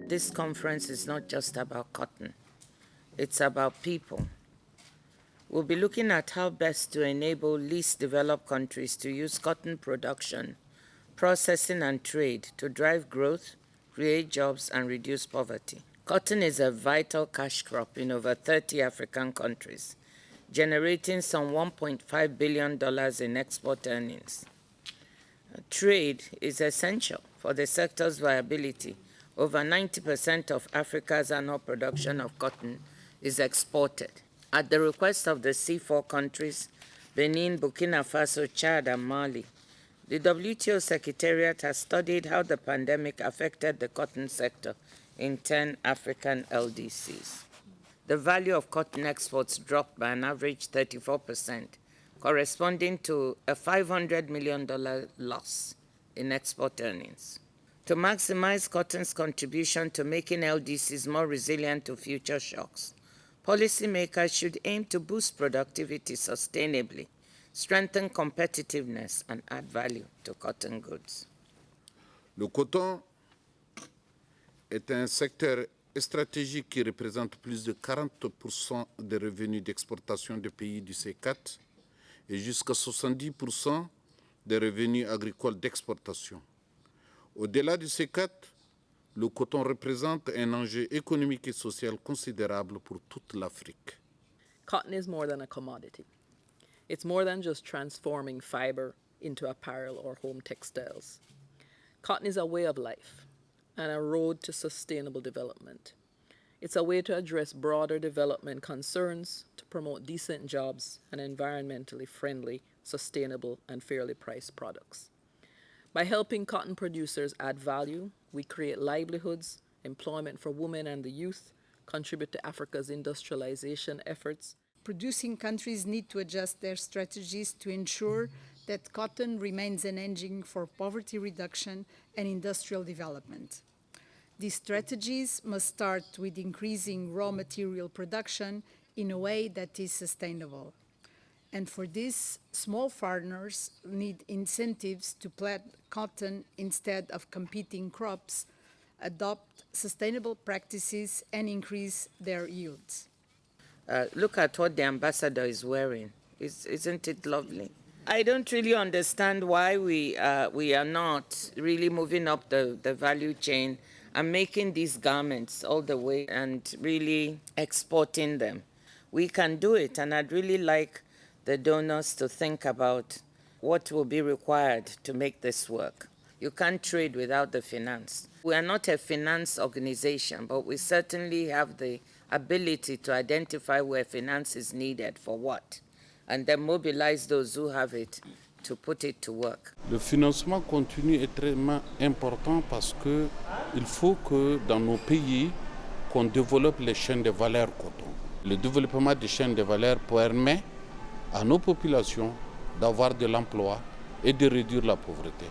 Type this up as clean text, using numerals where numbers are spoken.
This conference is not just about cotton, it's about people. We'll be looking at how best to enable least developed countries to use cotton production, processing, and trade to drive growth, create jobs, and reduce poverty. Cotton is a vital cash crop in over 30 African countries, generating some $1.5 billion in export earnings. Trade is essential for the sector's viability. Over 90% of Africa's annual production of cotton is exported. At the request of the C4 countries, Benin, Burkina Faso, Chad, and Mali, the WTO Secretariat has studied how the pandemic affected the cotton sector in 10 African LDCs. The value of cotton exports dropped by an average 34%, corresponding to a $500 million loss in export earnings. To maximize cotton's contribution to making LDCs more resilient to future shocks, policymakers should aim to boost productivity sustainably, strengthen competitiveness, and add value to cotton goods. Le coton est un secteur stratégique qui représente plus de 40% des revenus d'exportation des pays du C4 et jusqu'à 70% des revenus agricoles d'exportation. Au-delà du C4, le coton représente un enjeu économique et social considérable pour toute l'Afrique. Cotton is more than a commodity. It's more than just transforming fiber into apparel or home textiles. Cotton is a way of life and a road to sustainable development. It's a way to address broader development concerns, to promote decent jobs and environmentally friendly, sustainable, and fairly priced products. By helping cotton producers add value, we create livelihoods, employment for women and the youth, contribute to Africa's industrialization efforts. Producing countries need to adjust their strategies to ensure that cotton remains an engine for poverty reduction and industrial development. These strategies must start with increasing raw material production in a way that is sustainable. And for this, small farmers need incentives to plant cotton instead of competing crops, adopt sustainable practices, and increase their yields. Look at what the ambassador is wearing. Isn't it lovely? I don't really understand why we are not really moving up the value chain and making these garments all the way and really exporting them. We can do it, and I'd really like the donors to think about what will be required to make this work. You can't trade without the finance. We are not a finance organization, but we certainly have the ability to identify where finance is needed for what, and then mobilize those who have it to put it to work. Le financement continu est très important parce qu'il faut que dans nos pays, qu'on développe les chaînes de valeur coton. Le développement des chaînes de valeur permet à nos populations d'avoir de l'emploi et de réduire la pauvreté.